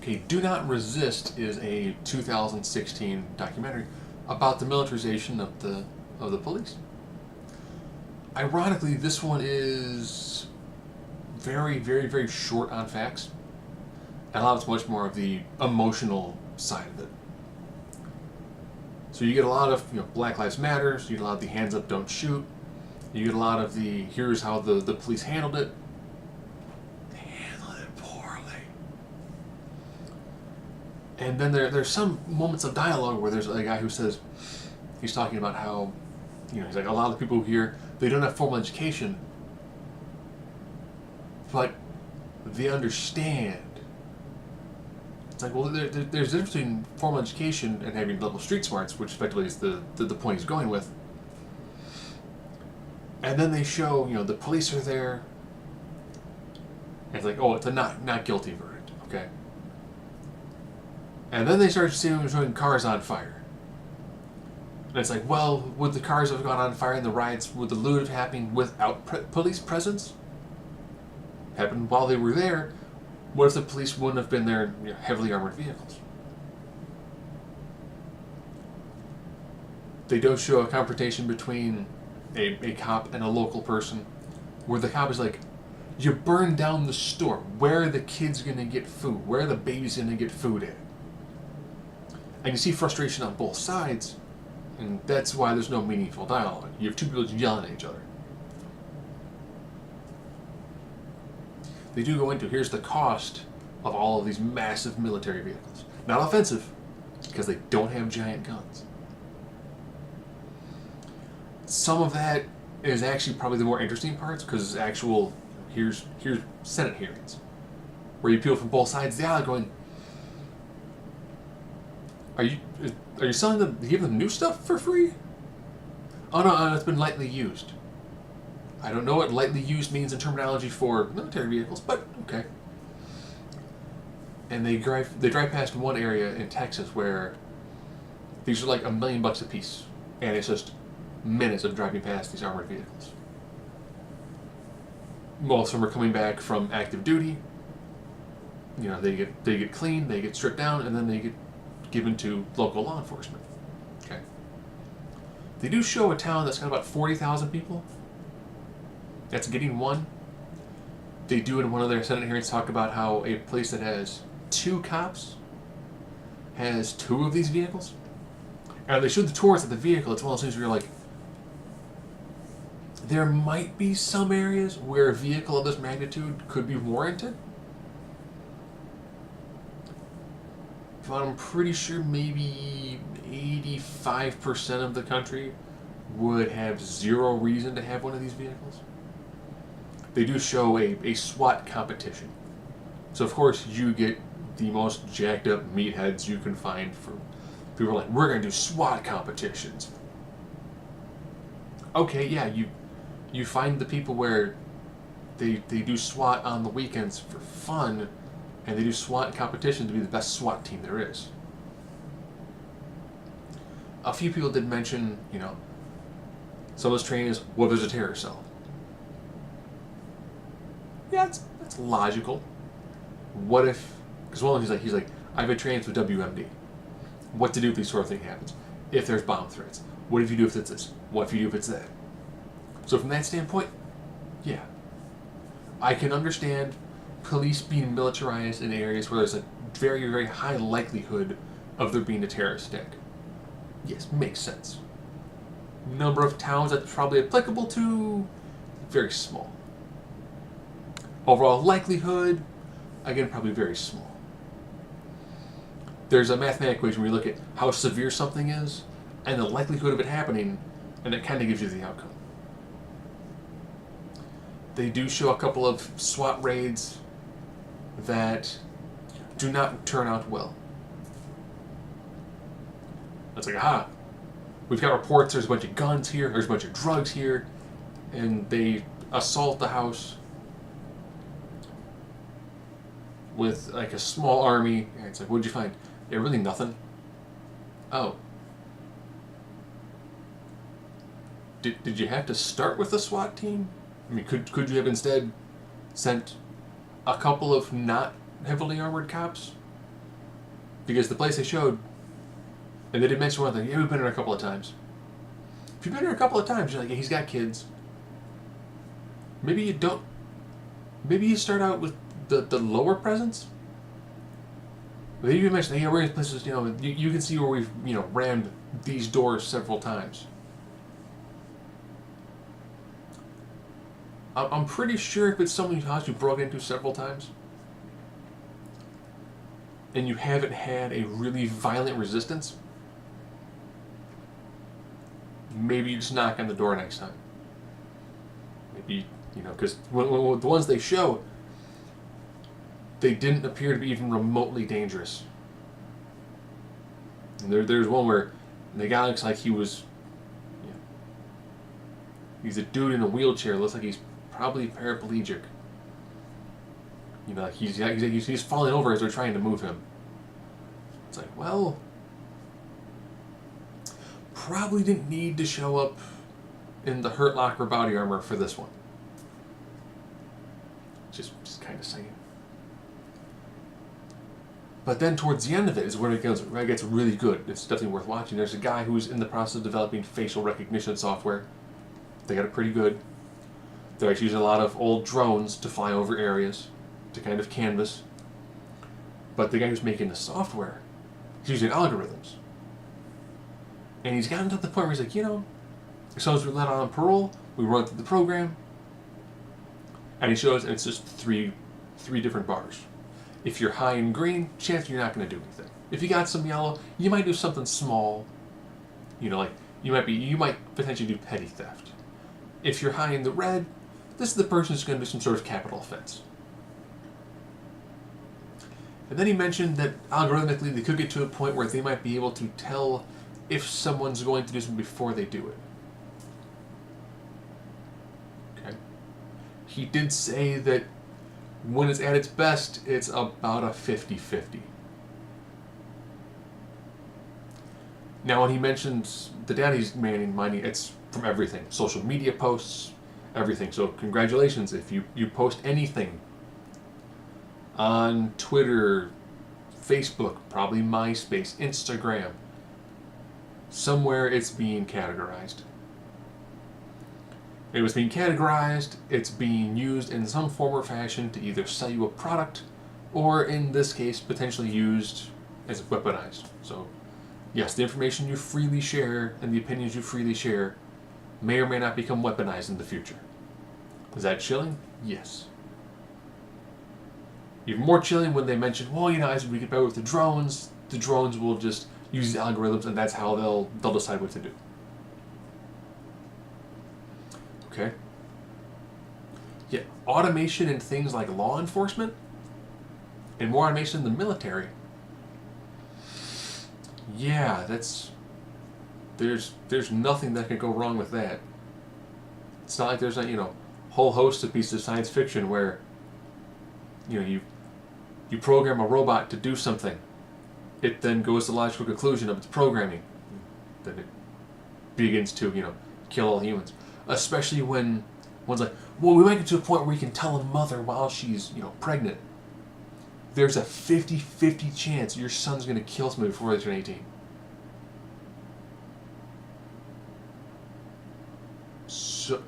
Okay, Do Not Resist is a 2016 documentary about the militarization of the police. Ironically, this one is very, very, very short on facts, and allows much more of the emotional side of it. So you get a lot of Black Lives Matter. You get a lot of the hands up, don't shoot. You get a lot of the here's how the police handled it. They handled it poorly. And then there's some moments of dialogue where there's a guy who says he's talking about how he's like, a lot of the people here, they don't have formal education, but they understand. It's like, well, there's a difference between formal education and having level street smarts, which effectively is the point he's going with. And then they show, the police are there. And it's like, oh, it's a not guilty verdict, okay? And then they start showing cars on fire. And it's like, well, would the cars have gone on fire in the riots? Would the loot have happened without police presence? Happened while they were there. What if the police wouldn't have been there in heavily armored vehicles? They don't show a confrontation between a cop and a local person where the cop is like, you burned down the store. Where are the kids going to get food? Where are the babies going to get food at? And you see frustration on both sides, and that's why there's no meaningful dialogue. You have two people just yelling at each other. They do go into, here's the cost of all of these massive military vehicles. Not offensive, because they don't have giant guns. Some of that is actually probably the more interesting parts, because actual, here's Senate hearings, where you people from both sides of the aisle going, are you selling them, giving them new stuff for free? Oh no, it's been lightly used. I don't know what lightly used means in terminology for military vehicles, but okay. And they drive past one area in Texas where these are like $1 million a piece, and it's just minutes of driving past these armored vehicles. Most of them are coming back from active duty. They get cleaned, they get stripped down, and then they get given to local law enforcement. Okay. They do show a town that's got about 40,000 people. That's getting one. They do in one of their Senate hearings talk about how a place that has 2 cops has 2 of these vehicles. And they showed the tours of the vehicle. It's one of those things where you're like, there might be some areas where a vehicle of this magnitude could be warranted. But I'm pretty sure maybe 85% of the country would have zero reason to have one of these vehicles. They do show a SWAT competition. So of course you get the most jacked up meatheads you can find. For people are like, we're going to do SWAT competitions. Okay, yeah, you find the people where they do SWAT on the weekends for fun, and they do SWAT competition to be the best SWAT team there is. A few people did mention, some of this training is, what if there's a terror cell? Yeah, that's logical. What if, because one of them he's like, I've been trained with WMD. What to do if this sort of thing happens? If there's bomb threats. What if you do if it's this? What if you do if it's that? So from that standpoint, yeah. I can understand police being militarized in areas where there's a very, very high likelihood of there being a terrorist attack. Yes, makes sense. Number of towns that's probably applicable to, very small. Overall likelihood, again, probably very small. There's a mathematical equation where you look at how severe something is and the likelihood of it happening, and it kind of gives you the outcome. They do show a couple of SWAT raids that do not turn out well. It's like, aha, we've got reports, there's a bunch of guns here, there's a bunch of drugs here, and they assault the house with like a small army, and it's like, what'd you find? Yeah, really nothing. Oh. Did you have to start with a SWAT team? I mean, could you have instead sent a couple of not heavily armored cops Because the place they showed, and they did mention one thing, yeah, we've been there a couple of times. If you've been there a couple of times, you're like, yeah, he's got kids. Maybe you don't. Maybe you start out with the lower presence. Maybe you mentioned, yeah, we're in places, you can see where we've, rammed these doors several times. I'm pretty sure if it's someone's house you broke into several times, and you haven't had a really violent resistance, maybe you just knock on the door next time. Maybe, because the ones they show, they didn't appear to be even remotely dangerous. And there's one where the guy looks like he was, he's a dude in a wheelchair, looks like he's probably paraplegic. Like he's falling over as they're trying to move him. It's like, well, probably didn't need to show up in the Hurt Locker body armor for this one. Just kind of saying. But then towards the end of it is where it gets really good. It's definitely worth watching. There's a guy who's in the process of developing facial recognition software. They got it pretty good. They're actually using a lot of old drones to fly over areas to kind of canvas. But the guy who's making the software, he's using algorithms. And he's gotten to the point where he's like, if someone's been let out on parole, we run through the program. And he shows, and it's just three different bars. If you're high in green, chances you're not going to do anything. If you got some yellow, you might do something small. Like you might potentially do petty theft. If you're high in the red, this is the person who's going to do some sort of capital offense. And then he mentioned that algorithmically they could get to a point where they might be able to tell if someone's going to do something before they do it. Okay. He did say that when it's at its best, it's about a 50-50. Now, when he mentions the data he's mining, it's from everything. Social media posts, everything. So congratulations if you post anything on Twitter, Facebook, probably MySpace, Instagram. Somewhere it's being categorized. It was being categorized, it's being used in some form or fashion to either sell you a product, or in this case, potentially used as weaponized. So, yes, the information you freely share and the opinions you freely share may or may not become weaponized in the future. Is that chilling? Yes. Even more chilling when they mention, well, as we get better with the drones will just use the algorithms and that's how they'll decide what to do. Okay. Yeah, automation in things like law enforcement and more automation in the military. Yeah, there's nothing that can go wrong with that. It's not like there's a whole host of pieces of science fiction where you program a robot to do something. It then goes to the logical conclusion of its programming. Then it begins to kill all humans. Especially when one's like, well, we might get to a point where we can tell a mother while she's, pregnant. There's a 50-50 chance your son's going to kill somebody before they turn 18. So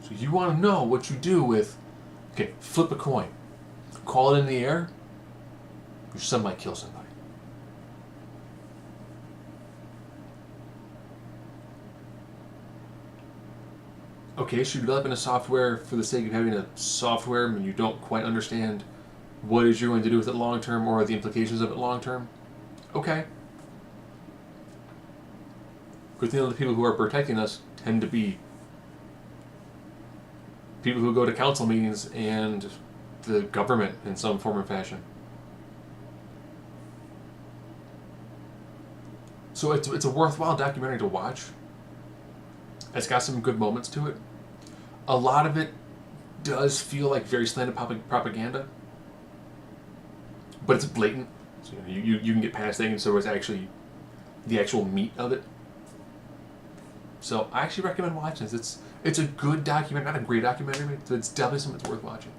you want to know what you do with, flip a coin. Call it in the air, your son might kill somebody. Okay, so you're developing a software for the sake of having a software and you don't quite understand what it is you're going to do with it long term or the implications of it long term. Okay. Good thing the people who are protecting us tend to be people who go to council meetings and the government in some form or fashion. So it's a worthwhile documentary to watch. It's got some good moments to it. A lot of it does feel like very slanted propaganda, but it's blatant. So you can get past that, and so it's actually the actual meat of it. So I actually recommend watching this. It's a good documentary, not a great documentary, but it's definitely something that's worth watching.